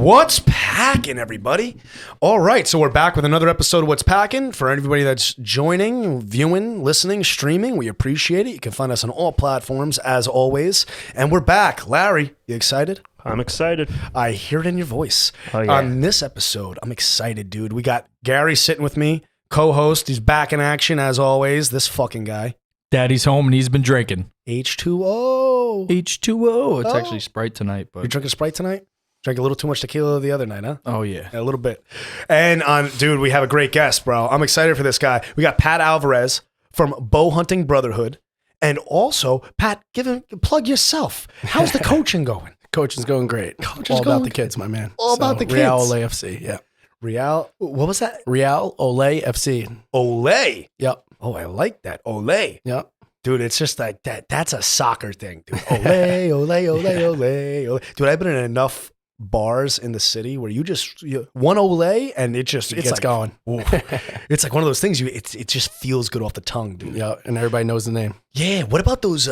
What's Pac'n, everybody? All right, so we're back with another episode of What's Pac'n. For everybody that's joining, viewing, listening, streaming, we appreciate it. You can find us on all platforms, as always. And we're back. Larry, you excited? I'm excited. I hear it in your voice. Oh, yeah. On this episode, I'm excited, dude. We got Gary sitting with me, co-host. He's back in action, as always. This fucking guy. Daddy's home and he's been drinking. H2O. H2O. It's Oh. actually Sprite tonight, You but drinking Sprite tonight? Drank a little too much tequila the other night, huh? oh yeah. A little bit. And dude, we have a great guest, bro. I'm excited for this guy. We got Pat Alvarez from Bow Hunting Brotherhood. And also, Pat, plug yourself. How's the coaching going? Coaching's going great. Coaching's All going about the kids, my man. all about the Real kids. Ole FC, yeah. Real, what was that? Real Ole FC. Ole. Yep. Oh, I like that. Ole. Yep. Dude, it's just like that. That's a soccer thing, dude. Ole, ole, ole, ole, ole. Dude, I've been in enough bars in the city where you one ole and it's Gets like going. ooh. It's like one of those things it just feels good off the tongue, dude. Yeah, and everybody knows the name. Yeah, what about those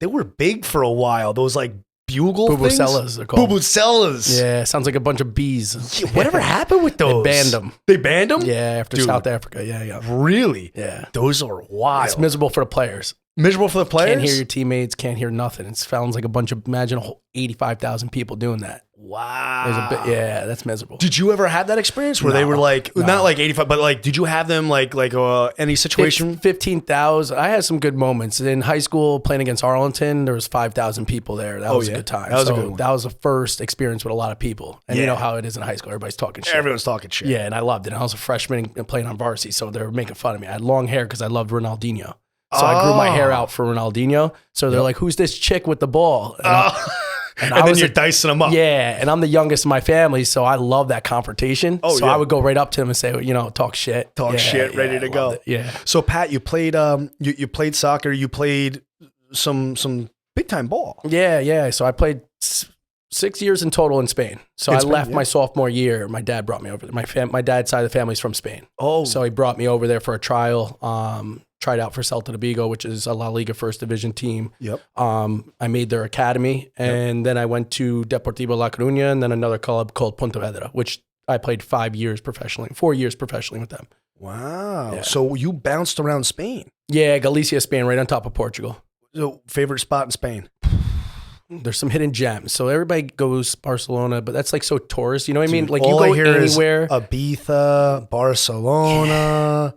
they were big for a while, those like bugle things? Bubucelas, they're called. Bubucelas. Yeah, sounds like a bunch of bees. Yeah, whatever happened with those? They banned them. They banned them? Yeah, after Dude. South Africa. Yeah. Really? Yeah. Those are wild. It's miserable for the players. Miserable for the players? Can't hear your teammates, can't hear nothing. It sounds like a bunch of, imagine a whole 85,000 people doing that. Wow. There's a bit, yeah, that's miserable. Did you ever have that experience where they were like, not like 85, but like, did you have them like any situation? 15,000. I had some good moments. In high school, playing against Arlington, there was 5,000 people there. That was a good time. That was a good one. That was the first experience with a lot of people. And Yeah. you know how it is in high school. Everybody's talking shit. Everyone's talking shit. Yeah, and I loved it. I was a freshman and playing on varsity, so they were making fun of me. I had long hair because I loved Ronaldinho. So I grew my hair out for Ronaldinho. So they're like, who's this chick with the ball? And And then you're dicing them up. Yeah, and I'm the youngest in my family, so I love that confrontation. Oh, so yeah. I would go right up to them and say, talk shit. Talk shit, ready to I go. loved it. Yeah. So Pat, you played you played soccer, you played some big time ball. Yeah. So I played 6 years in total in Spain. So In I Spain, left yeah. my sophomore year. My dad brought me over there. My dad's side of the family's from Spain. Oh, So he brought me over there for a trial. Tried out for Celta de Vigo, which is a La Liga first division team. yep. I made their academy, and then I went to Deportivo La Coruña, and then another club called Pontevedra, which I played 4 years professionally with them. Wow. Yeah. So you bounced around Spain. Yeah, Galicia, Spain, right on top of Portugal. So favorite spot in Spain? There's some hidden gems. So everybody goes Barcelona, but that's like so tourist. You know what I mean? Like All you I go hear anywhere. is Ibiza, Barcelona.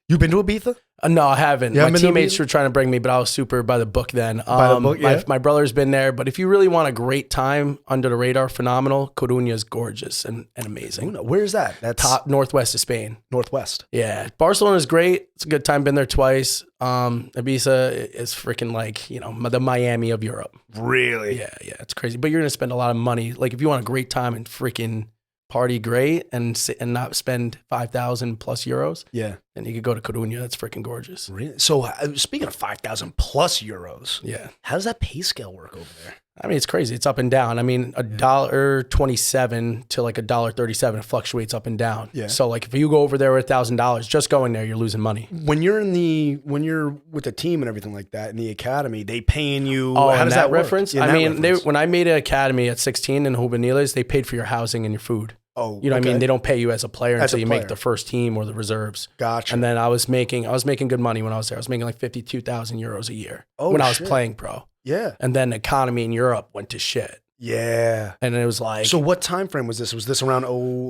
You been to Ibiza? No, I haven't. You My haven't been to teammates Ibiza? were trying to bring me, but I was super by the book then. By the book, yeah. My brother's been there, but if you really want a great time, under the radar, phenomenal. Coruña is gorgeous and amazing. Where's that? That's Top northwest of Spain. northwest. Yeah, Barcelona is great. It's a good time. Been there twice. Ibiza is freaking like the Miami of Europe. Really? Yeah, it's crazy. But you're gonna spend a lot of money. Like if you want a great time and freaking party great and not spend 5,000 plus euros, Yeah. then you could go to Coruña. That's freaking gorgeous. Really? So speaking of 5,000 plus euros, Yeah, how does that pay scale work over there? I mean it's crazy. It's up and down. I mean $1.27 to like $1.37. It fluctuates up and down. Yeah. So like if you go over there with $1,000, just going there, you're losing money. When you're with the team and everything like that in the academy, they paying you. Oh, how does that work? reference? Yeah, I that mean, reference. when I made an academy at 16 in Juveniles, they paid for your housing and your food. Oh, You know what I okay. mean? They don't pay you as a player As until a you player. make the first team or the reserves. Gotcha. And then I was making good money when I was there. I was making like 52,000 euros a year Oh, when I was shit. playing pro. Yeah. And then the economy in Europe went to shit. Yeah. And it was like, So what time frame was this? Was this around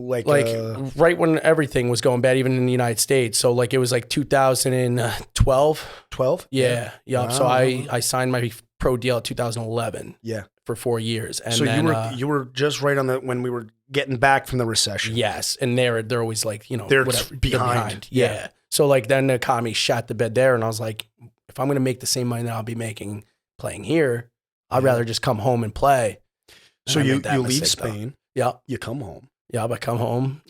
right when everything was going bad, even in the United States. So like it was like 2012. 12? Yeah. Yup. So Wow. I signed my pro deal at 2011 Yeah. for 4 years. And So then, you were just right on when we were getting back from the recession. yes, and they're always like, They're whatever, behind. Yeah. So like then the economy shot the bed there, and I was like, if I'm gonna make the same money that I'll be making playing here, I'd rather just come home and play. So And I you made that leave mistake, though. Spain, Yeah, you come home. yeah. But I come home,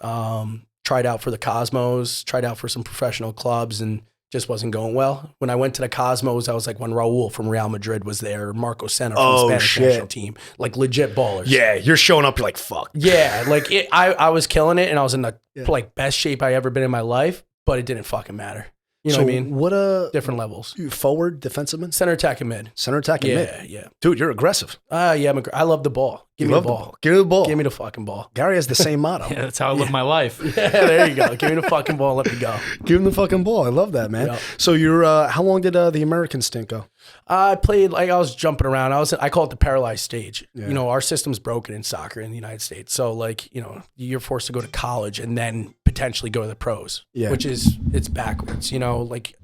tried out for the Cosmos, tried out for some professional clubs, and just wasn't going well. When I went to the Cosmos, I was like when Raul from Real Madrid was there, Marco Senna from Oh, the Spanish shit. national team, like legit ballers. Yeah, you're showing up. You're like, fuck. Yeah, like I was killing it, and I was in the Yeah. like best shape I ever been in my life, but it didn't fucking matter. You know so what I mean? What Different levels. forward, defensive, Center, attack, and mid. center, attack, and mid. Yeah. Dude, you're aggressive. Yeah, I love the ball. Give me the ball. Give me the ball. Give me the fucking ball. Gary has the same motto. Yeah, that's how I live my life. Yeah, there you go. Give me the fucking ball. Let me go. Give him the fucking ball. I love that, man. Yep. So you're how long did the American stint go? I played like I was jumping around. I call it the paralyzed stage. Yeah. You know, our system's broken in soccer in the United States. So like, you know, you're forced to go to college and then potentially go to the pros. Yeah. Which is it's backwards. You know, like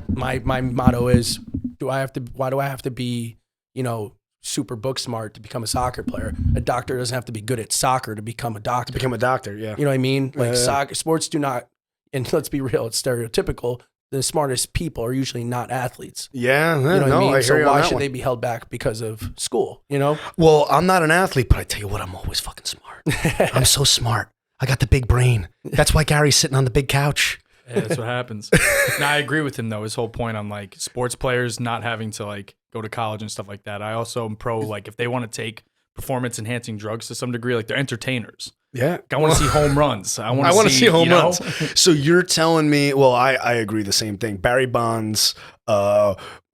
my motto is why do I have to be, you know, super book smart to become a soccer player? A doctor doesn't have to be good at soccer to become a doctor. Become a doctor, yeah. You know what I mean? Like Yeah. soccer sports do not, and let's be real, it's stereotypical. The smartest people are usually not athletes. Yeah, You know what I mean? I hear So you on why that should one. they be held back because of school? You know? Well, I'm not an athlete, but I tell you what, I'm always fucking smart. I'm so smart. I got the big brain. That's why Gary's sitting on the big couch. Yeah, that's what happens. No, I agree with him though. His whole point on like sports players not having to like go to college and stuff like that. I also am pro like if they want to take performance enhancing drugs to some degree, like they're entertainers. Yeah. I want to see home runs. I want to see home you know? runs. So you're telling me, well, I agree the same thing. Barry Bonds,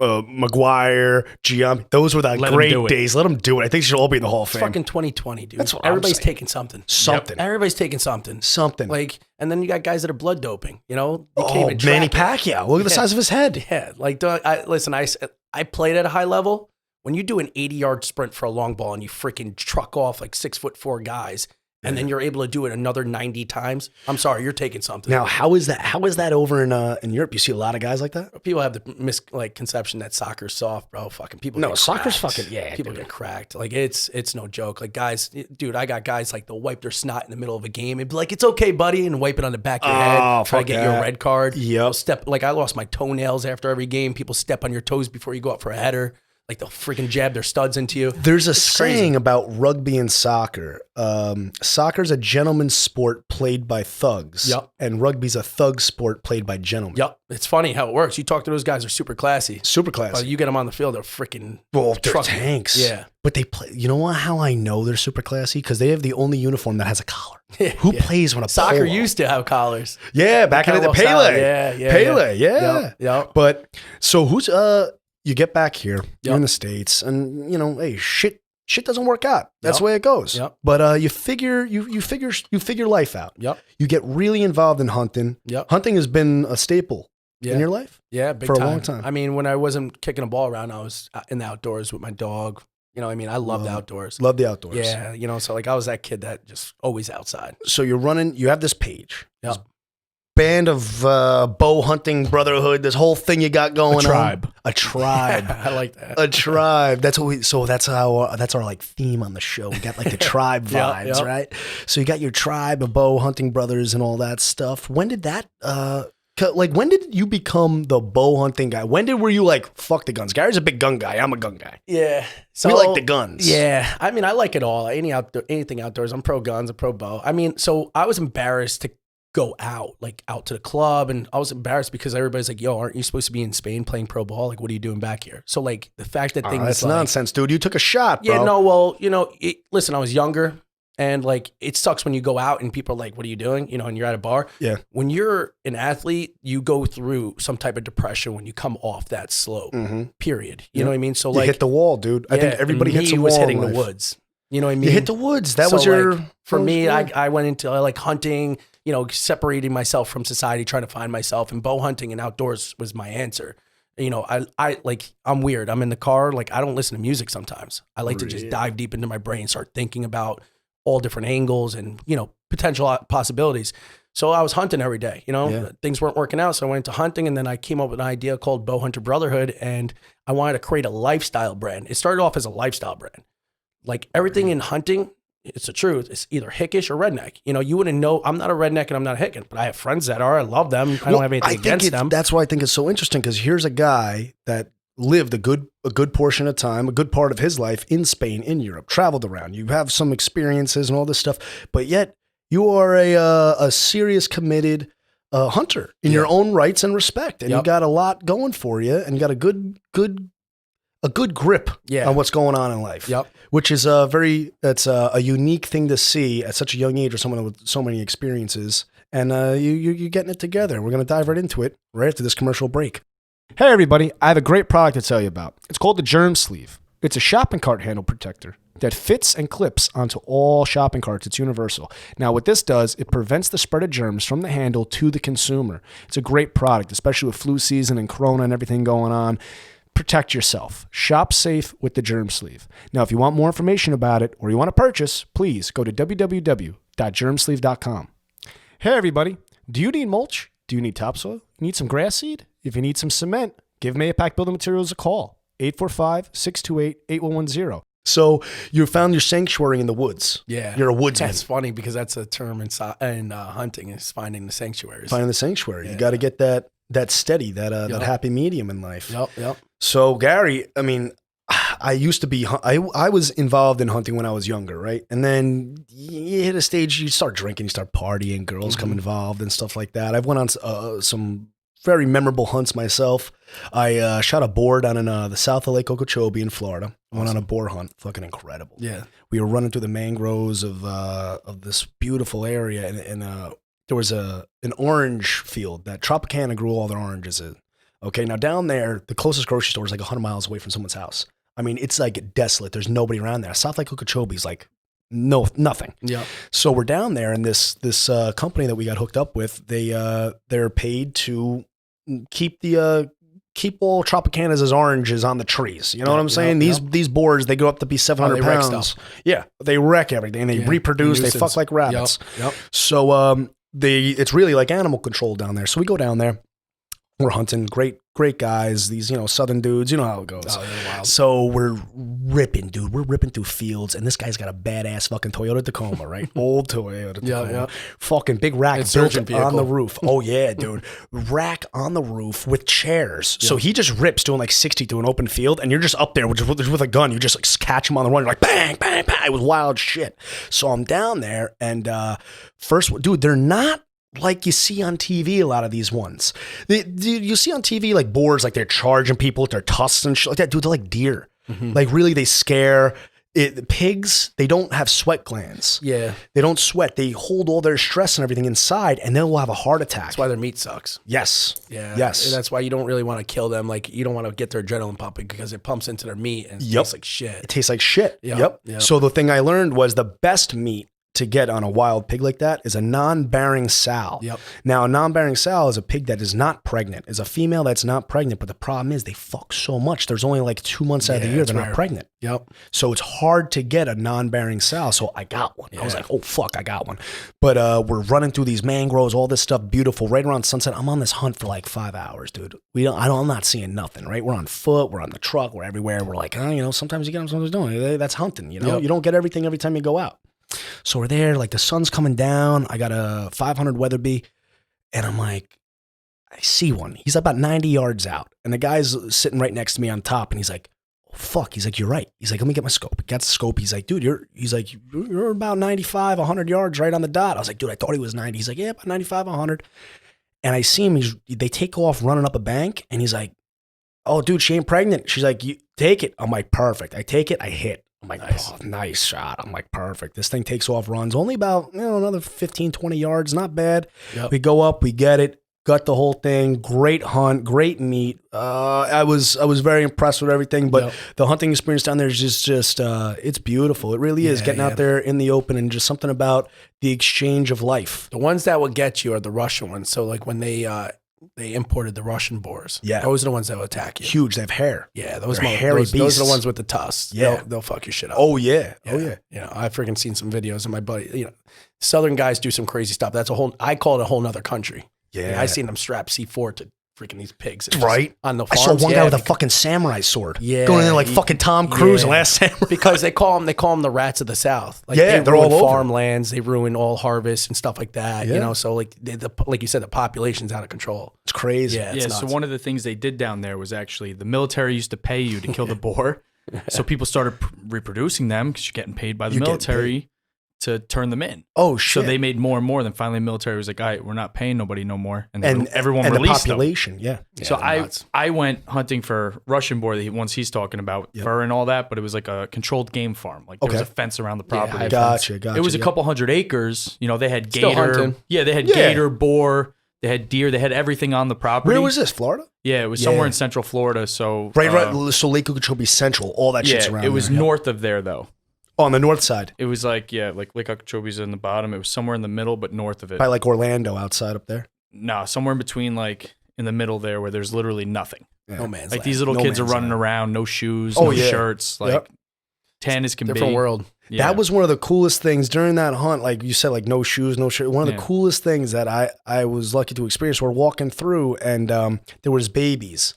McGuire, Giambi, those were the Let 'em great do it. days. Let them do it. I think they should all be in the Hall of It's Fame. fucking 2020, dude. That's what I'm Everybody's saying. taking something. Something. Everybody's taking something. Something. Like, and then you got guys that are blood doping. You know, you can't Oh, even track Manny it. Pacquiao. Look at the Yeah. size of his head. Yeah, like listen, I played at a high level. When you do an 80-yard sprint for a long ball and you freaking truck off like 6'4" guys, and then you're able to do it another 90 times, I'm sorry, you're taking something. Now, how is that? How is that over in Europe? You see a lot of guys like that. People have the conception that soccer's soft, bro. Fucking people. No, get soccer's cracked. fucking yeah. People dude. get cracked. Like it's no joke. Like guys, dude, I got guys like they'll wipe their snot in the middle of a game and be like, "It's okay, buddy," and wipe it on the back of your head. Oh, Try to fuck get you that. a red card. Yep. Like I lost my toenails after every game. People step on your toes before you go up for a header. Like they'll freaking jab their studs into you. There's a crazy. saying about rugby and soccer. Soccer's a gentleman's sport played by thugs. Yep. And rugby's a thug sport played by gentlemen. Yep. It's funny how it works. You talk to those guys, they're super classy. Super classy. But you get them on the field, they're freaking Well, they're trucking. tanks. Yeah. But they play. You know what? How I know they're super classy? Because they have the only uniform that has a collar. Yeah, Who yeah. plays when a Soccer polo? used to have collars. Yeah, back in the Kinda day. well Pele. sound. Yeah. Pele. Yeah. Yep. But so who's you get back here, you're Yep. in the States, and you know, hey, shit doesn't work out. That's Yep. the way it goes. Yep. But you figure life out. Yep. You get really involved in hunting. Yep. Hunting has been a staple Yeah. in your life. Yeah, big For a time. long time. I mean, when I wasn't kicking a ball around, I was in the outdoors with my dog. You know what I mean? I love the outdoors. Love the outdoors. Yeah, you know, so like I was that kid that just always outside. So you're running. You have this page. Yep. This band of Bow Hunting Brotherhood. This whole thing you got going on. tribe. A tribe. I like that. A tribe. That's what we. So that's our like theme on the show. We got like the tribe Yep, vibes, yep. right? So you got your tribe of Bow Hunting Brothers and all that stuff. When did that? Like when did you become the bow hunting guy? Were you like fuck the guns? Gary's a big gun guy. I'm a gun guy. Yeah. So We like the guns. Yeah. I mean, I like it all. Anything outdoors. I'm pro guns, I'm pro bow. I mean, so I was embarrassed to go out to the club, and I was embarrassed because everybody's like, "Yo, aren't you supposed to be in Spain playing pro ball? Like, what are you doing back here?" So like the fact that things That's like, nonsense, dude. You took a shot, bro. yeah, no, well, you know, listen, I was younger, and like it sucks when you go out and people are like, "What are you doing?" You know, and you're at a bar. Yeah. When you're an athlete, you go through some type of depression when you come off that slope. Mm-hmm. Period. You Yeah. know what I mean? So You like, hit the wall, dude. I think yeah, everybody and hits the me wall. was in hitting the life. woods. You know what I mean? You hit the woods. That So, was your. like, for that was me. your- I went into like hunting. You know, separating myself from society, trying to find myself, and bow hunting and outdoors was my answer. You know, I like I'm weird. I'm in the car, like I don't listen to music sometimes. I like to just Really? dive deep into my brain, start thinking about all different angles and, you know, potential possibilities. So I was hunting every day, you know, Yeah. things weren't working out. So I went into hunting, and then I came up with an idea called Bow Hunting Brotherhood, and I wanted to create a lifestyle brand. It started off as a lifestyle brand. Like everything in hunting, it's the truth. It's either hickish or redneck. You know, you wouldn't know. I'm not a redneck and I'm not a hick, but I have friends that are. I love them. I don't have anything against them. That's why I think it's so interesting, because here's a guy that lived a good portion of time, a good part of his life in Spain, in Europe, traveled around. You have some experiences and all this stuff, but yet you are a serious, committed hunter in your own rights and respect, and you Yep. got a lot going for you, and you got a good grip Yeah. on what's going on in life. Yep. Which is that's a unique thing to see at such a young age, or someone with so many experiences and you're getting it together. We're going to dive right into it right after this commercial break. Hey, everybody. I have a great product to tell you about. It's called the Germ Sleeve. It's a shopping cart handle protector that fits and clips onto all shopping carts. It's universal. Now, what this does, it prevents the spread of germs from the handle to the consumer. It's a great product, especially with flu season and corona and everything going on. Protect yourself. Shop safe with the Germ Sleeve. Now, if you want more information about it or you want to purchase, please go to www.germsleeve.com. Hey, everybody. Do you need mulch? Do you need topsoil? You need some grass seed? If you need some cement, give Mayapack Building Materials a call. 845-628-8110. So you found your sanctuary in the woods. Yeah. You're a woodsman. That's funny because that's a term in hunting is finding the sanctuaries. Finding the sanctuary. Yeah. You got to get that steady, that happy medium in life. Yep. So Gary, I mean, I used to be, I was involved in hunting when I was younger, right? And then you hit a stage, you start drinking, you start partying, girls come involved and stuff like that. I've went on some very memorable hunts myself. I shot a boar down in the south of Lake Okeechobee in Florida. I went on a boar hunt, fucking incredible. Yeah. We were running through the mangroves of this beautiful area, and there was an orange field that Tropicana grew all their oranges in. Okay, now down there, the closest grocery store is like 100 miles away from someone's house. I mean, it's like desolate. There's nobody around there. South Lake Okeechobee is like nothing. Yeah. So we're down there, and this company that we got hooked up with, they're paid to keep all Tropicanas as oranges on the trees. You know what I'm saying? These boars, they go up to be 700 wreck pounds. stuff. Yeah, they wreck everything. They reproduce. They fuck like rabbits. Yep. So it's really like animal control down there. So we go down there. We're hunting, great guys, these, Southern dudes, you know how it goes. Oh, they're wild. So we're ripping, dude. We're ripping through fields, and this guy's got a badass fucking Toyota Tacoma, right? Old Toyota Tacoma. Yeah. Fucking big rack built Insurgent on the vehicle. roof. Oh, yeah, dude. Rack on the roof with chairs. So he just rips doing like 60 to an open field, and you're just up there with a gun. You just like catch him on the run. You're like, bang, bang, bang. It was wild shit. So I'm down there, and first, dude, they're not like you see on TV, a lot of these ones. You see on TV like boars, like they're charging people with their tusks and shit like that. Dude, they're like deer. Like really, they scare. Pigs, they don't have sweat glands. Yeah. They don't sweat. They hold all their stress and everything inside, and then will have a heart attack. That's why their meat sucks. Yes. Yeah. Yes. And that's why you don't really want to kill them. Like, you don't want to get their adrenaline pumping because it pumps into their meat and it tastes like shit. It tastes like shit. Yep. So the thing I learned was the best meat to get on a wild pig like that is a non-bearing sow. Yep. Now, a non-bearing sow is a pig that is not pregnant, is a female that's not pregnant, but the problem is they fuck so much. There's only like 2 months out of the year they're not pregnant. Yep. So it's hard to get a non-bearing sow. So I got one. I was like, oh, fuck, I got one. But we're running through these mangroves, all this stuff, beautiful. Right around sunset, I'm on this hunt for like 5 hours, dude. I'm not seeing nothing, right? We're on foot, we're on the truck, we're everywhere. We're like, sometimes you get them, sometimes you don't. That's hunting, You don't get everything every time you go out. So we're there, like the sun's coming down. I got a 500 Weatherby, and I'm like, I see one. He's about 90 yards out, and the guy's sitting right next to me on top, and he's like, oh, fuck. He's like, you're right. He's like, let me get my scope. He gets the scope. He's like, dude, you're about 95, 100 yards right on the dot. I was like, dude, I thought he was 90. He's like, yeah, about 95, 100. And I see him. They take off running up a bank, and he's like, oh, dude, she ain't pregnant. She's like, you take it. I'm like, perfect. I take it. I hit. I'm like, nice. Oh, nice shot. I'm like, perfect. This thing takes off, runs only about, another 15, 20 yards. Not bad. Yep. We go up, we get it, gut the whole thing. Great hunt, great meat. I was very impressed with everything, but the hunting experience down there is just it's beautiful. It really is getting out there in the open and just something about the exchange of life. The ones that will get you are the Russian ones. So like when they imported the Russian boars. Yeah. Those are the ones that will attack you. Huge. They have hair. Yeah. Those hairy beasts. Those are the ones with the tusks. Yeah. They'll fuck your shit up. Oh, yeah. Oh, yeah. I've freaking seen some videos of my buddy, Southern guys do some crazy stuff. I call it a whole nother country. Yeah. I seen them strap C4 to freaking these pigs. Right. On the I farms. saw one guy with a fucking samurai sword. Yeah. Going in there like fucking Tom Cruise and Last Samurai. Because they call them the rats of the South. Like they're ruin all over. farmlands. They ruin all harvests and stuff like that. Yeah. So like like you said, the population's out of control. It's crazy. Yeah. So one of the things they did down there was actually the military used to pay you to kill the boar. So people started reproducing them because you're getting paid by the military to turn them in. Oh shit! So they made more and more. Then finally, the military was like, "All right, we're not paying nobody no more," and everyone and released the population. them. Yeah. So I went hunting for Russian boar. The ones he's talking about, fur and all that, but it was like a controlled game farm. Like there was a fence around the property. Gotcha. It was a couple 100 acres. You know, they had Still gator. hunting. Yeah, they had gator, boar. They had deer. They had everything on the property. Where was this? Florida? Yeah, it was somewhere in Central Florida. So right. So Lake Okeechobee Central, all that shit's around. It was there. north of there though. Oh, on the north side. It was like Lake Okeechobee's in the bottom. It was somewhere in the middle, but north of it. By like Orlando outside up there. No, somewhere in between, like in the middle there, where there's literally nothing. Yeah. No man's Like land. these little kids are running around, no shoes, no shirts, like tan as can Different be. world. Yeah. That was one of the coolest things during that hunt. Like you said, like no shoes, no shirt. One of the coolest things that I was lucky to experience. We're walking through and there was babies,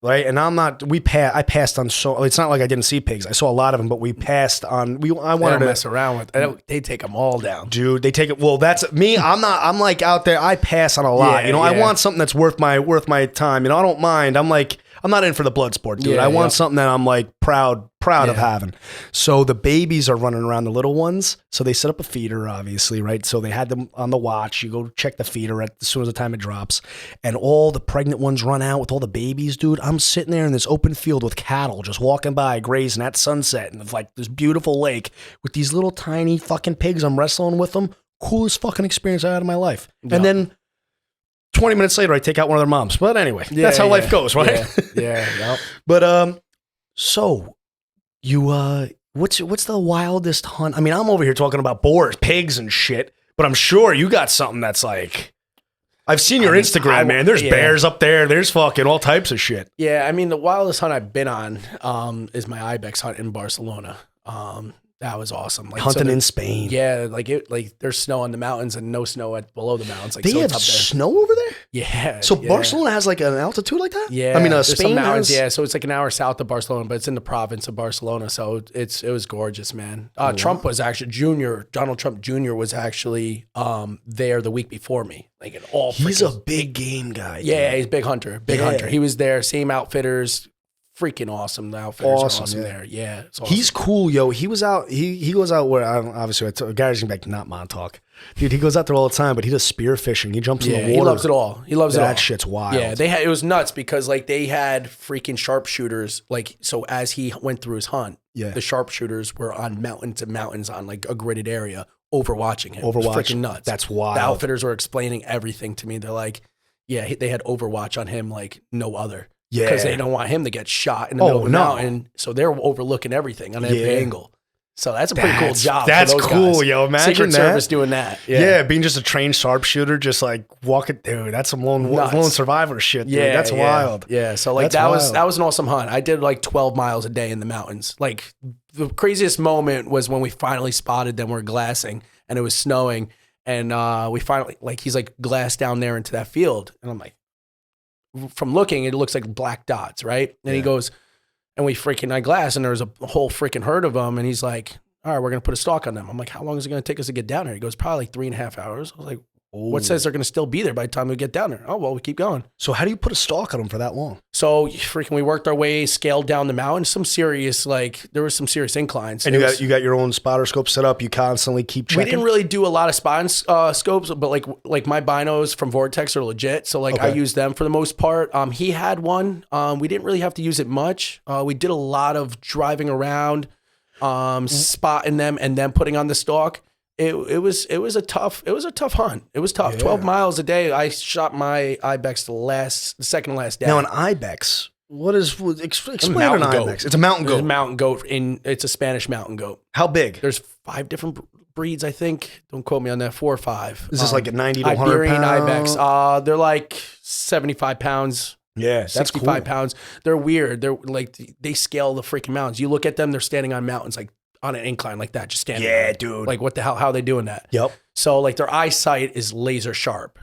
right? And I passed on it's not like I didn't see pigs. I saw a lot of them, but we passed on, I wanted to mess around with they take them all down. Dude, they take it. Well, that's me. I'm like out there. I pass on a lot. I want something that's worth my time. I don't mind. I'm not in for the blood sport, dude. I want something that I'm like proud of having. So the babies are running around, the little ones. So they set up a feeder, obviously, right? So they had them on the watch. You go check the feeder as soon as the time it drops. And all the pregnant ones run out with all the babies, dude. I'm sitting there in this open field with cattle just walking by, grazing at sunset and like this beautiful lake with these little tiny fucking pigs. I'm wrestling with them. Coolest fucking experience I had in my life. And then 20 minutes later, I take out one of their moms. But anyway, that's how life goes, right? Yeah. But so you what's the wildest hunt? I mean, I'm over here talking about boars, pigs, and shit. But I'm sure you got something that's like. I've seen your Instagram, man. There's bears up there. There's fucking all types of shit. Yeah, I mean, the wildest hunt I've been on is my ibex hunt in Barcelona. That was awesome. Like, hunting in Spain. Yeah, like there's snow on the mountains and no snow below the mountains. Like they have snow over there? Yeah. So Barcelona has like an altitude like that? Yeah. I mean, there's Spain some mountains. has... Yeah, so it's like an hour south of Barcelona, but it's in the province of Barcelona. So it was gorgeous, man. Trump was actually Donald Trump Jr. was actually there the week before me. Like he's a big game guy. Yeah, he's a big hunter. Hunter. He was there, same outfitters. Freaking awesome. The outfitters are awesome there. Yeah. It's awesome. He's cool, yo. He was out, he goes out where, obviously, guys can be like, not Montauk. Dude, he goes out there all the time, but he does spear fishing. He jumps in the water. He loves it all. That shit's wild. Yeah, it was nuts because like they had freaking sharpshooters. Like, so as he went through his hunt, the sharpshooters were on mountains and mountains on like a gridded area overwatching him. It was freaking nuts. That's wild. The outfitters were explaining everything to me. They're like, yeah, they had Overwatch on him like no other. Yeah. Because they don't want him to get shot in the middle of the mountain. So they're overlooking everything on every angle. So that's a pretty cool job. That's for those cool, guys. yo. Imagine Secret Service doing that. Yeah, being just a trained sharpshooter, just like walking. Dude, that's some lone survivor shit. Dude. That's wild. Yeah. So like that was an awesome hunt. I did like 12 miles a day in the mountains. Like the craziest moment was when we finally spotted them. We're glassing and it was snowing, and we finally he's like glassed down there into that field, and I'm like, from looking, it looks like black dots, right? And he goes, and I glass, and there's a whole freaking herd of them. And he's like, all right, we're going to put a stalk on them. I'm like, how long is it going to take us to get down there? He goes, probably like 3.5 hours. I was like, what says they're going to still be there by the time we get down there? Oh, well, we keep going. So how do you put a stalk on them for that long? So we worked our way, scaled down the mountain. There was some serious inclines. And you got your own spotter scope set up. You constantly keep checking. We didn't really do a lot of spotting scopes, but like my binos from Vortex are legit. So I use them for the most part. He had one. We didn't really have to use it much. We did a lot of driving around, spotting them, and then putting on the stalk. It was a tough hunt. It was tough. 12 miles a day. I shot my ibex the second to last day. Now an ibex, explain an ibex? It's a mountain goat. It's a mountain goat. It's a Spanish mountain goat. How big? There's 5 different breeds, I think. Don't quote me on that. 4 or 5. Is this like a 90 to 100 Iberian pound? ibex. They're like 75 pounds. Yeah, that's 65 cool. pounds. They're weird. They're like, they scale the freaking mountains. You look at them, they're standing on mountains like on an incline like that, just standing. Yeah, there. dude. Like what the hell? How are they doing that? Yep. So like their eyesight is laser sharp,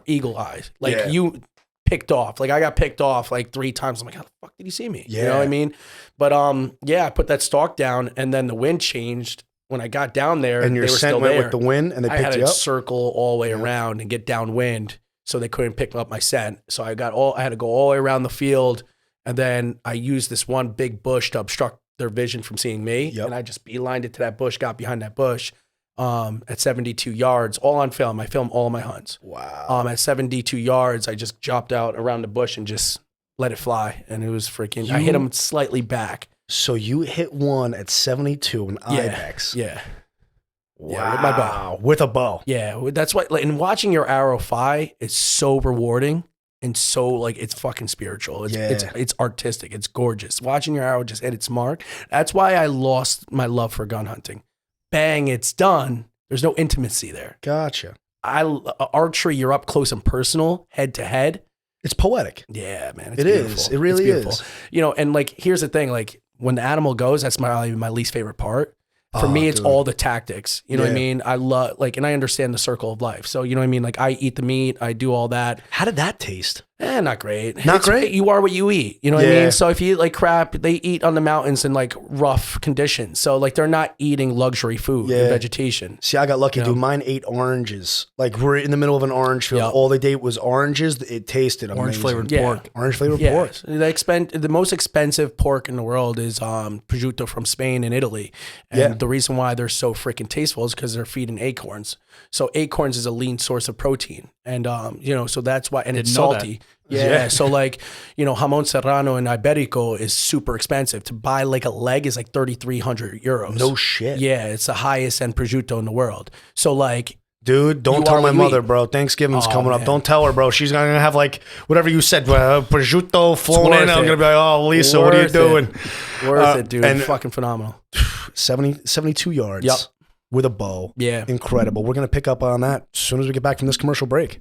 eagle eyes. Like you picked off. Like I got picked off like 3 times. I'm like, how the fuck did he see me? Yeah. You know what I mean? But I put that stalk down, and then the wind changed. When I got down there, and your they were scent still went there. with the wind, and they picked I had you to up. circle all the way around and get downwind, so they couldn't pick up my scent. So I had to go all the way around the field, and then I used this one big bush to obstruct their vision from seeing me. Yep. And I just beelined it to that bush, got behind that bush, at 72 yards, all on film. I film all my hunts. Wow. At 72 yards, I just jumped out around the bush and just let it fly. And it was freaking, I hit him slightly back. So you hit one at 72 in ibex. Yeah. Wow. Yeah, with my bow. With a bow. Yeah. That's why, and watching your arrow fly is so rewarding and so like, it's fucking spiritual. It's artistic. It's gorgeous. Watching your arrow just hit its mark. That's why I lost my love for gun hunting. Bang, it's done. There's no intimacy there. Gotcha. Archery, you're up close and personal, head to head. It's poetic. Yeah, man. It is. It really is. You know, and like, here's the thing, like when the animal goes, that's my least favorite part. For me, it's all the tactics. You know what I mean? I love, like, and I understand the circle of life. So, you know what I mean? Like, I eat the meat, I do all that. How did that taste? Not great. Not great? You are what you eat. You know what I mean? So if you eat like crap, they eat on the mountains in like rough conditions. So like they're not eating luxury food and vegetation. See, I got lucky, dude. Mine ate oranges. Like we're in the middle of an orange field. All they ate was oranges. It tasted amazing. Orange flavored pork. Orange flavored pork. The most expensive pork in the world is prosciutto from Spain and Italy. And the reason why they're so freaking tasteful is because they're feeding acorns. So acorns is a lean source of protein. And, you know, so that's why, and it's salty. Yeah. So like, you know, jamon serrano and iberico is super expensive. To buy like a leg is like 3,300 euros. No shit. Yeah. It's the highest end prosciutto in the world. So like, dude, don't tell my mother, bro. Thanksgiving's coming up. Don't tell her, bro. She's going to have like whatever you said, prosciutto flown in. I'm going to be like, oh, Lisa, what are you doing? Worth it, dude. And fucking phenomenal. 72 yards with a bow. Yeah. Incredible. We're going to pick up on that as soon as we get back from this commercial break.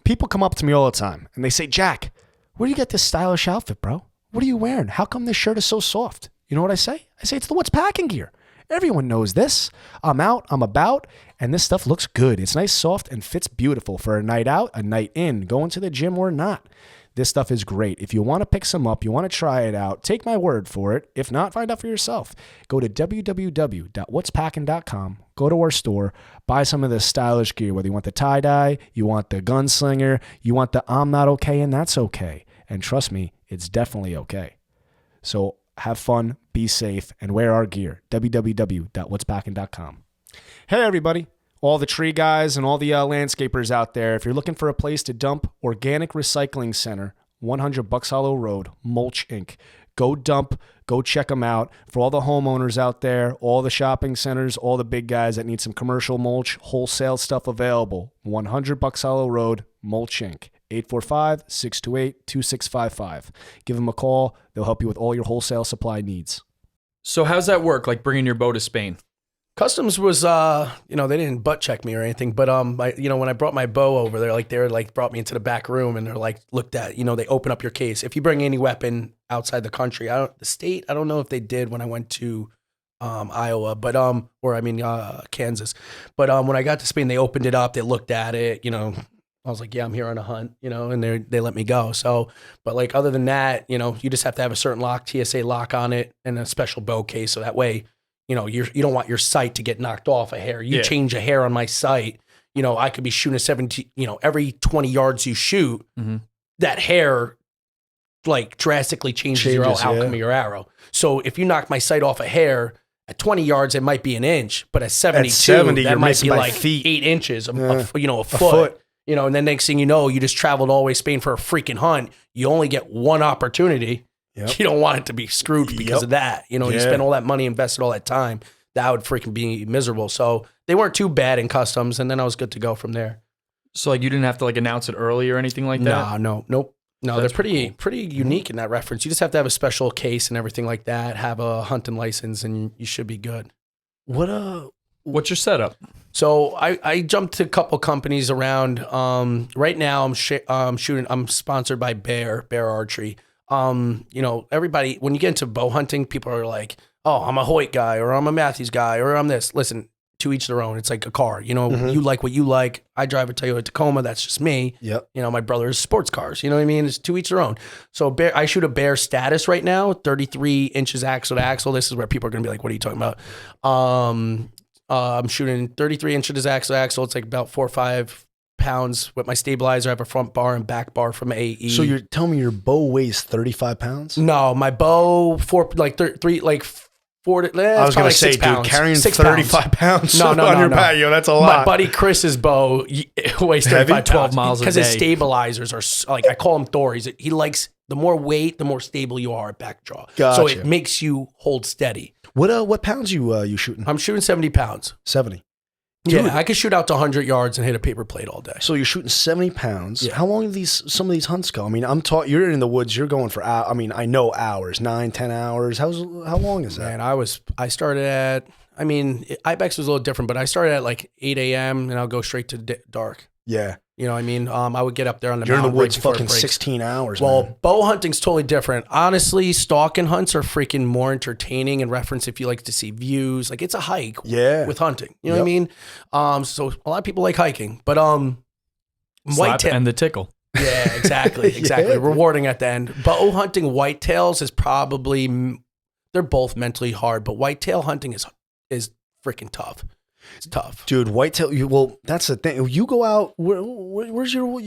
People come up to me all the time and they say, Jack, where do you get this stylish outfit, bro? What are you wearing? How come this shirt is so soft? You know what I say? I say, it's the What's Pac'n gear. Everyone knows this. I'm out, I'm about, and this stuff looks good. It's nice, soft, and fits beautiful for a night out, a night in, going to the gym or not. This stuff is great. If you want to pick some up, you want to try it out, take my word for it. If not, find out for yourself. Go to www.whatspac'n.com. Go to our store, buy some of this stylish gear, whether you want the tie-dye, you want the gunslinger, you want the I'm not okay and that's okay. And trust me, it's definitely okay. So have fun, be safe, and wear our gear. www.whatspac'n.com. Hey, everybody. All the tree guys and all the landscapers out there, if you're looking for a place to dump, Organic Recycling Center, 100 Bucks Hollow Road, Mulch Inc. Go dump, go check them out. For all the homeowners out there, all the shopping centers, all the big guys that need some commercial mulch, wholesale stuff available, 100 Bucks Hollow Road, Mulch Inc. 845-628-2655. Give them a call. They'll help you with all your wholesale supply needs. So how's that work, like bringing your bow to Spain? Customs was, you know, they didn't butt check me or anything, but you know, when I brought my bow over, they brought me into the back room and they're like, looked at, you know, they open up your case. If you bring any weapon outside the country, I don't know if they did when I went to Iowa, but Kansas. But when I got to Spain, they opened it up, they looked at it, you know. I was like, yeah, I'm here on a hunt, you know, and they let me go. So, but like other than that, you know, you just have to have a certain TSA lock on it and a special bow case, so that way, you know, you don't want your sight to get knocked off a hair. You change a hair on my sight, you know, I could be shooting a 17, you know, every 20 yards you shoot, that hair like drastically changes your outcome of your arrow. So if you knock my sight off a hair, at 20 yards, it might be an inch, but at 72, that might be like feet. 8 inches, a foot. You know, and then next thing you know, you just traveled all the way to Spain for a freaking hunt. You only get one opportunity. Yep. You don't want it to be screwed because of that. You know, you spend all that money, invested all that time. That would freaking be miserable. So they weren't too bad in customs, and then I was good to go from there. So like you didn't have to like announce it early or anything like that? Nope. No, they're pretty unique in that reference. You just have to have a special case and everything like that, have a hunting license, and you should be good. What's your setup? So I jumped to a couple companies around. Right now I'm shooting. I'm sponsored by Bear Archery. You know, everybody, when you get into bow hunting, people are like, oh, I'm a Hoyt guy, or I'm a Matthews guy, or I'm this. Listen, to each their own. It's like a car. You know, you like what you like. I drive a Toyota Tacoma. That's just me. Yep. You know, my brother's sports cars. You know what I mean? It's to each their own. So I shoot a Bear status right now, 33 inches axle to axle. This is where people are going to be like, what are you talking about? I'm shooting 33 inches axle to axle. It's like about 4 or 5 pounds with my stabilizer. I have a front bar and back bar from AE. So you're telling me your bow weighs 35 pounds? No, my bow I was going to say, dude, carrying 35 pounds on your back, that's a lot. My buddy Chris's bow weighs 35 pounds. 12 miles a day. Because his stabilizers are, like, I call him Thor. He likes, the more weight, the more stable you are at back draw. Gotcha. So it makes you hold steady. What pounds you shooting? I'm shooting 70 pounds. 70. Dude. Yeah, I could shoot out to 100 yards and hit a paper plate all day. So you're shooting 70 pounds. Yeah. How long do some of these hunts go? I mean, you're in the woods. You're going for hours. I mean, I know hours, 9, 10 hours. How long is that? Man, I started at. I mean, Ibex was a little different, but I started at like 8 a.m. and I'll go straight to dark. Yeah. You know what I mean? I would get up there on the You're in the mountain woods right before fucking it breaks. 16 hours, Well, man. bow hunting's totally different. Honestly, stalking hunts are freaking more entertaining in reference if you like to see views. Like, it's a hike with hunting. You know what I mean? So a lot of people like hiking, but Slap and the tickle. Yeah, exactly. Yeah. Rewarding at the end. Bow hunting whitetails is probably, they're both mentally hard, but whitetail hunting is freaking tough. It's tough. Dude, whitetail, that's the thing. You go out, where's your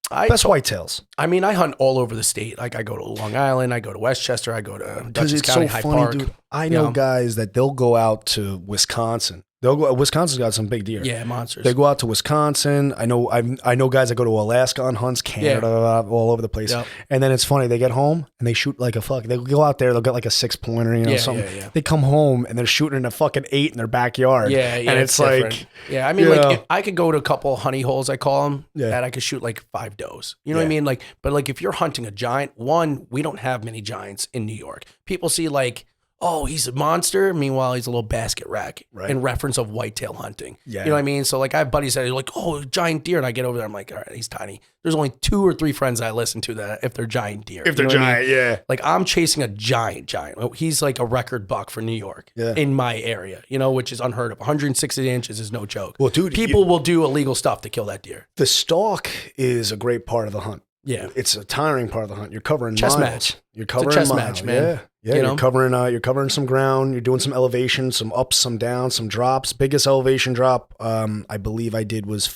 best whitetails? I mean, I hunt all over the state. Like, I go to Long Island, I go to Westchester, I go to Dutchess It's County, so High funny, Park. dude. I know guys that they'll go out to Wisconsin. Wisconsin's got some big deer. Yeah, monsters. They go out to Wisconsin. I know guys that go to Alaska on hunts, Canada, all over the place. Yep. And then it's funny, they get home and they shoot like they go out there, they'll get like a 6-pointer, something. Yeah. They come home and they're shooting in a fucking 8 in their backyard. Yeah, and it's like, I mean, like, if I could go to a couple honey holes, I call them, that I could shoot like 5 does. You know what I mean? Like, but like if you're hunting a giant, we don't have many giants in New York. People see like, oh, he's a monster. Meanwhile, he's a little basket rack in reference of whitetail hunting. Yeah. You know what I mean? So like I have buddies that are like, oh, giant deer. And I get over there. I'm like, all right, he's tiny. There's only 2 or 3 friends I listen to that if they're giant deer. If they're giant, yeah. Like I'm chasing a giant. He's like a record buck for New York in my area, which is unheard of. 160 inches is no joke. Well, dude. People will do illegal stuff to kill that deer. The stalk is a great part of the hunt. Yeah. It's a tiring part of the hunt. You're covering chess miles. Match. You're covering it's a chess miles. match, man. Yeah. You're covering some ground. You're doing some elevation, some ups, some downs, some drops. Biggest elevation drop I believe I did was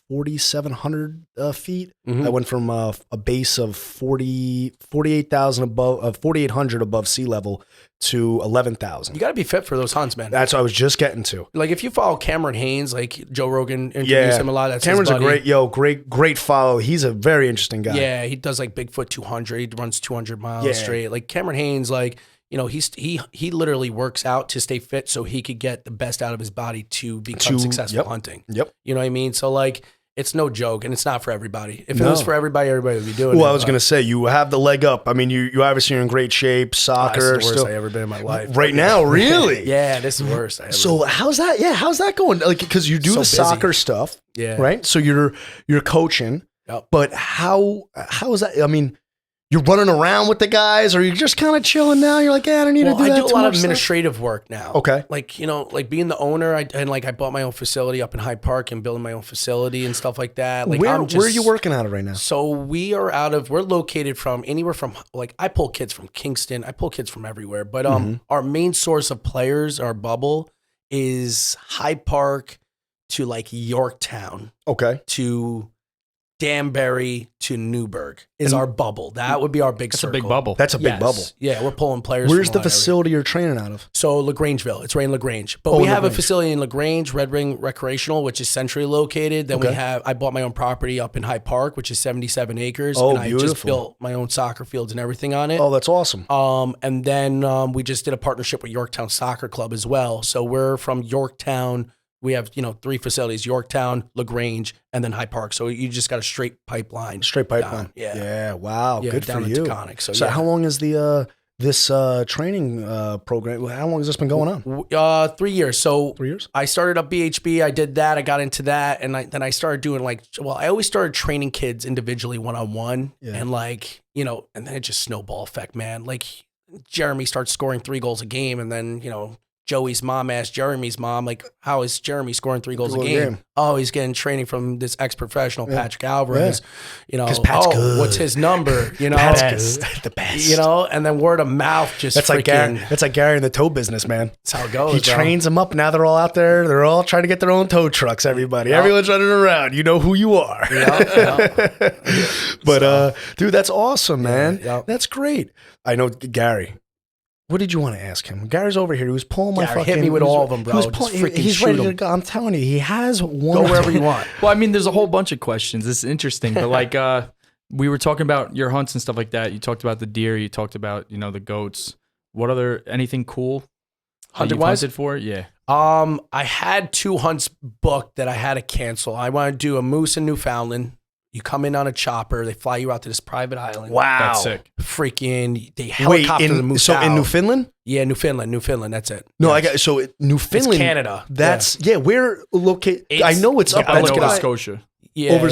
4,700 feet. Mm-hmm. I went from a base of 48,000 above 4,800 above sea level to 11,000. You got to be fit for those hunts, man. That's what I was just getting to. Like if you follow Cameron Haynes, like Joe Rogan introduced him a lot. That's Cameron's a great follow. He's a very interesting guy. Yeah, he does like Bigfoot 200. He runs 200 miles straight. Like Cameron Haynes, like, he literally works out to stay fit so he could get the best out of his body to become successful hunting. Yep. You know what I mean? So like, it's no joke, and it's not for everybody. If it was for everybody would be doing it. Well, I was going to say, you have the leg up. I mean, you obviously are in great shape. Soccer. This is the worst I've ever been in my life. Right now, really? Yeah, this is the worst. So how's that? Yeah, how's that going? Like, because you do the soccer stuff. Yeah. Right? So you're coaching. Yep. But how is that? I mean, you're running around with the guys, or you're just kind of chilling now? You're like, I don't need to do that. I do a lot of administrative work now. Okay. Like, like being the owner, I bought my own facility up in Hyde Park and building my own facility and stuff like that. Like, where are you working out of right now? So we're located from anywhere from, like, I pull kids from Kingston. I pull kids from everywhere. But our main source of players, our bubble, is Hyde Park to like Yorktown. Okay. To Danbury to Newburgh is our bubble. That would be our big circle. That's a big bubble. That's a big bubble. Yeah, we're pulling players. Where's the facility you're training out of? So LaGrangeville. It's right in LaGrange. But we have a facility in LaGrange, Red Ring Recreational, which is centrally located. Then I bought my own property up in Hyde Park, which is 77 acres. Oh, and beautiful. I just built my own soccer fields and everything on it. Oh, that's awesome. And then we just did a partnership with Yorktown Soccer Club as well. So we're from Yorktown. We have, 3 facilities, Yorktown, LaGrange, and then Hyde Park. So you just got a straight pipipeline. Down. Yeah. Yeah. Wow. Yeah, good for down you. To Taconic. So how long is this training program? How long has this been going on? 3 years. So 3 years? I started up BHB. I did that. I got into that. And then I started doing I always started training kids individually one-on-one. Yeah. And and then it just snowball effect, man. Like Jeremy starts scoring 3 goals a game. And then, Joey's mom asked Jeremy's mom, like, how is Jeremy scoring 3 goals a game? Oh, he's getting training from this ex-professional, Pat Alvarez. Yeah. Because Pat's good. What's his number? Pat's the best. And then word of mouth just that's freaking. That's like Gary in the tow business, man. That's how it goes. He trains them up. Now they're all out there. They're all trying to get their own tow trucks, everybody. Yep. Everyone's running around. You know who you are. Yep. But, dude, that's awesome, man. Yep. That's great. I know Gary. What did you want to ask him? Gary's over here. He was pulling my Gary, fucking. hit me with he was- all of them, bro. He was Just pulling, freaking he's shoot ready to 'em. go. I'm telling you, he has one. Go wherever you want. Well, I mean, there's a whole bunch of questions. It's interesting, but like we were talking about your hunts and stuff like that. You talked about the deer. You talked about the goats. What other anything cool? Hunted you've wise? hunted for? Yeah. I had 2 hunts booked that I had to cancel. I want to do a moose in Newfoundland. You come in on a chopper. They fly you out to this private island. Wow. That's sick. Freaking, they Wait, helicopter the moose out. in Newfoundland? Yeah, Newfoundland. That's it. No, Yes. I got so Newfoundland, It's Canada. That's we're located. I It's- know it's up yeah, by let's get Nova out. Scotia. Yeah. over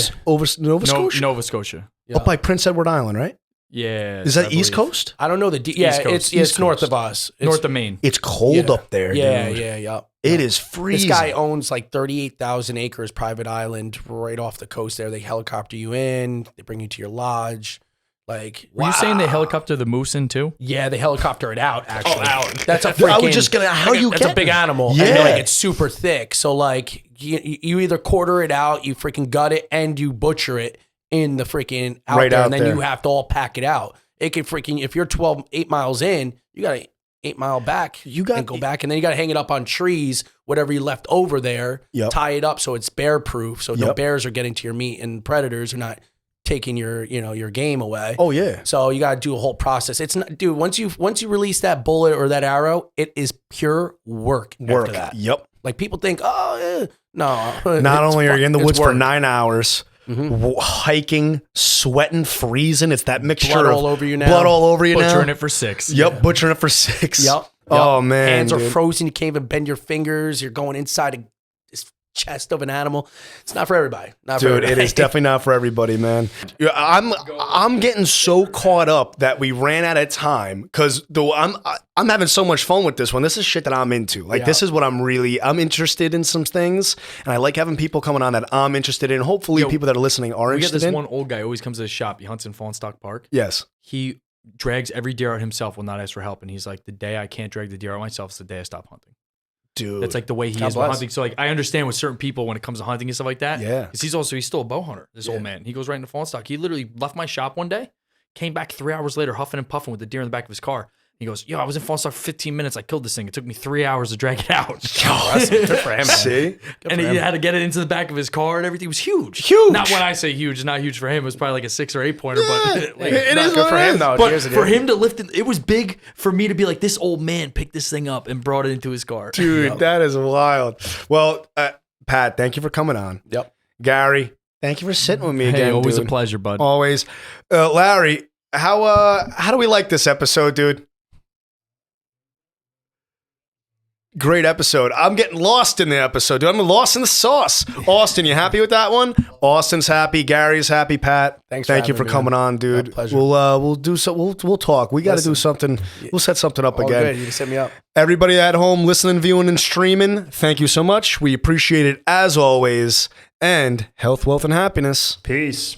Nova Scotia, Nova Scotia. Yeah. up by Prince Edward Island, right? Yeah. Is that I East believe. Coast? I don't know yeah, East Coast. it's East north Coast. of us. It's, North of Maine. It's cold Yeah. up there, yeah, dude. yeah. It is This freezing. guy owns like 38,000 acres private island right off the coast there. They helicopter you in. They bring you to your lodge. Like, Were you saying they helicopter the moose in too? yeah, they helicopter it out, actually. out. That's a I freaking... was just gonna. How you That's a get big animal. Yeah. And like it's super thick. So like you either quarter it out, you freaking gut it, and you butcher it in the freaking out Right there. out And then there. you have to all pack it out. It can freaking, if you're 8 miles in, you got to 8 mile back. You got- and go back. And then you got to hang it up on trees, whatever you left over there, Yep. tie it up so it's bear proof. So no Yep. bears are getting to your meat and predators are not taking your game away. Oh yeah. So you got to do a whole process. It's not, dude. Once you release that bullet or that arrow, it is pure work. Work. After that. Yep. Like people think, oh, no. Not It's only are you in the it's woods for work. 9 hours, Mhm. hiking, sweating, freezing. It's that mixture Blood of all over you now. blood all over you Butchering now. it for 6. Yep, butchering it for 6. Yep. Oh man, Hands are dude. frozen. You can't even bend your fingers. You're going inside this chest of an animal. It's not for everybody. Not for Dude, everybody. it is definitely not for everybody, man. Yeah, I'm getting so caught up that we ran out of time because I'm having so much fun with this one. This is shit that I'm into. Like this is what I'm interested in some things, and I like having people coming on that I'm interested in. Hopefully, Yo, people that are listening are We got interested this in. one old guy who always comes to the shop. He hunts in Fawnstock Park. Yes. He drags every deer out himself, will not ask for help. And he's like, the day I can't drag the deer out myself is the day I stop hunting. Dude. That's like the way he God is with bless. hunting. So like I understand with certain people when it comes to hunting and stuff like that. Yeah. Because he's still a bow hunter, this old man. He goes right into Fawnstock. He literally left my shop one day, came back 3 hours later, huffing and puffing with the deer in the back of his car. He goes, yo, I was in Fawnstock for 15 minutes. I killed this thing. It took me 3 hours to drag it out. Good for him, man. See? And he had to get it into the back of his car and everything. It was huge. Huge. Not when I say huge, it's not huge for him. It was probably like a 6 or 8 pointer, but like, It Not is good what for it him is. though. but Cheers, for dude. him to lift it was big for me to be like, this old man picked this thing up and brought it into his car. Dude, that is wild. Well, Pat, thank you for coming on. Yep. Gary, thank you for sitting with me Hey, again. always dude. a pleasure, bud. Always. Larry, how do we like this episode, dude? Great episode. I'm getting lost in the episode, dude. I'm lost in the sauce. Austin, you happy with that one? Austin's happy. Gary's happy. Pat, Thanks for thank you for having me, coming man. on, dude. My pleasure. We'll do so. We'll talk. We got to do Listen. something. We'll set something up All again. good. You just hit me up. Everybody at home listening, viewing, and streaming, thank you so much. We appreciate it as always. And health, wealth, and happiness. Peace.